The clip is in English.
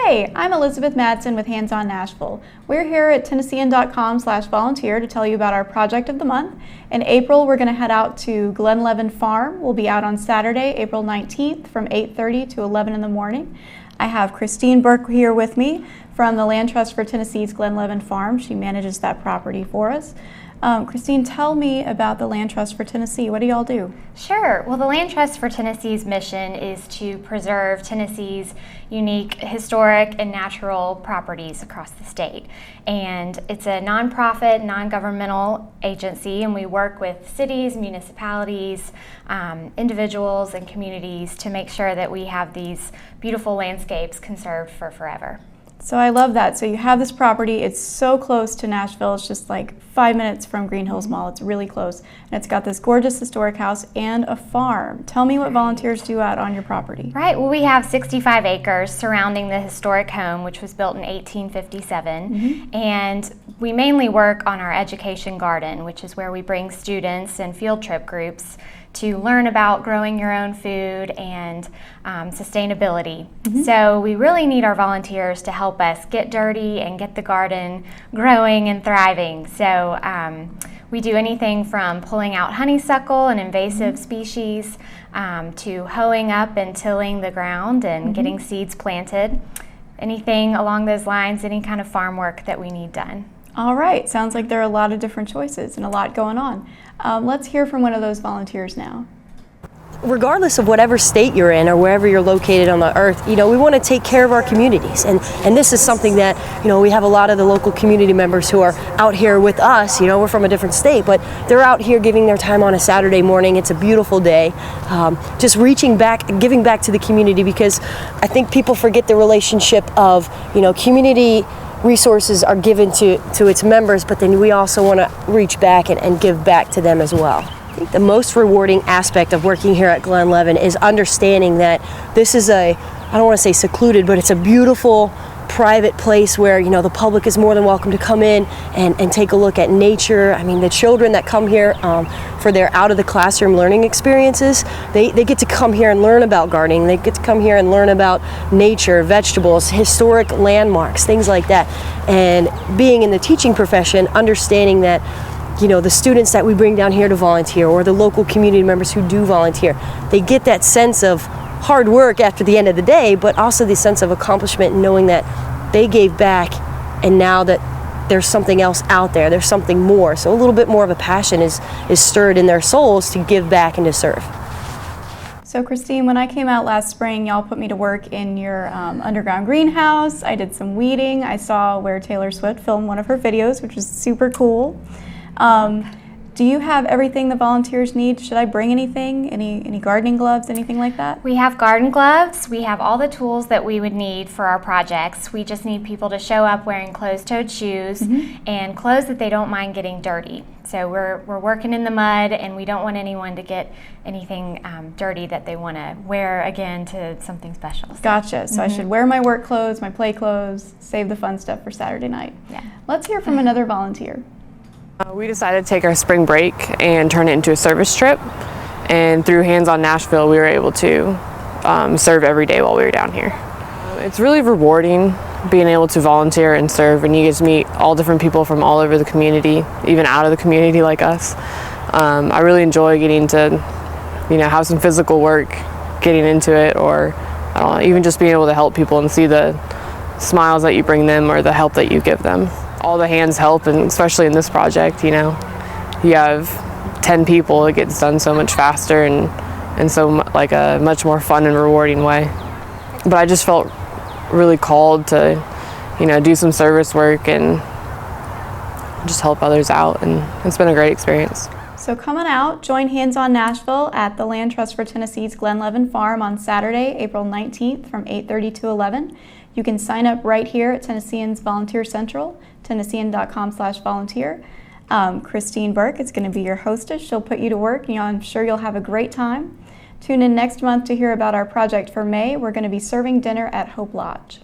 Hey, I'm Elizabeth Madsen with Hands On Nashville. We're here at Tennessean.com/volunteer to tell you about our project of the month. In April, we're going to head out to Glen Leven Farm. We'll be out on Saturday, April 19th from 8:30 to 11 in the morning. I have Christine Burke here with me from the Land Trust for Tennessee's Glen Leven Farm. She manages that property for us. Christine, tell me about the Land Trust for Tennessee. What do y'all do? Sure. Well, the Land Trust for Tennessee's mission is to preserve Tennessee's unique historic and natural properties across the state. And it's a nonprofit, non-governmental agency, and we work with cities, municipalities, individuals, and communities to make sure that we have these beautiful landscapes conserved for forever. So I love that. So you have this property, it's so close to Nashville, it's just like 5 minutes from Green Hills Mall, it's really close. And it's got this gorgeous historic house and a farm. Tell me what volunteers do out on your property. Right, well, we have 65 acres surrounding the historic home, which was built in 1857. And we mainly work on our education garden, which is where we bring students and field trip groups to learn about growing your own food and sustainability. So we really need our volunteers to help us get dirty and get the garden growing and thriving. So we do anything from pulling out honeysuckle, an invasive species, to hoeing up and tilling the ground and getting seeds planted. Anything along those lines, any kind of farm work that we need done. All right, sounds like there are a lot of different choices and a lot going on. Let's hear from one of those volunteers now. Regardless of whatever state you're in or wherever you're located on the earth, we want to take care of our communities. And this is something that, we have a lot of the local community members who are out here with us. We're from a different state, but they're out here giving their time on a Saturday morning. It's a beautiful day. Just reaching back, giving back to the community, because I think people forget the relationship of, community resources are given to its members, but then we also want to reach back and give back to them as well. I think the most rewarding aspect of working here at Glen Leven is understanding that this is I don't want to say secluded, but it's a beautiful private place where the public is more than welcome to come in and take a look at nature. I mean, the children that come here for their out of the classroom learning experiences, they get to come here and learn about gardening. They get to come here and learn about nature, vegetables, historic landmarks, things like that. And being in the teaching profession, understanding that the students that we bring down here to volunteer, or the local community members who do volunteer, they get that sense of hard work after the end of the day, but also the sense of accomplishment, knowing that they gave back and now that there's something else out there, there's something more. So a little bit more of a passion is stirred in their souls to give back and to serve. So Christine, when I came out last spring, y'all put me to work in your underground greenhouse. I did some weeding. I saw where Taylor Swift filmed one of her videos, which was super cool. Do you have everything the volunteers need? Should I bring anything? Any gardening gloves, anything like that? We have garden gloves. We have all the tools that we would need for our projects. We just need people to show up wearing closed-toed shoes and clothes that they don't mind getting dirty. So we're working in the mud, and we don't want anyone to get anything dirty that they want to wear again to something special. Gotcha. So I should wear my work clothes, my play clothes, save the fun stuff for Saturday night. Yeah. Let's hear from another volunteer. We decided to take our spring break and turn it into a service trip, and through Hands On Nashville we were able to serve every day while we were down here. It's really rewarding being able to volunteer and serve, and you get to meet all different people from all over the community, even out of the community like us. I really enjoy getting to have some physical work, getting into it, or I don't know, even just being able to help people and see the smiles that you bring them or the help that you give them. All the hands help, and especially in this project, you have 10 people, it gets done so much faster and so like a much more fun and rewarding way. But I just felt really called to, do some service work and just help others out, and it's been a great experience. So come on out, join Hands On Nashville at the Land Trust for Tennessee's Glen Leven Farm on Saturday, April 19th from 8:30 to 11. You can sign up right here at Tennessean's Volunteer Central, Tennessean.com/volunteer. Christine Burke is going to be your hostess. She'll put you to work. I'm sure you'll have a great time. Tune in next month to hear about our project for May. We're going to be serving dinner at Hope Lodge.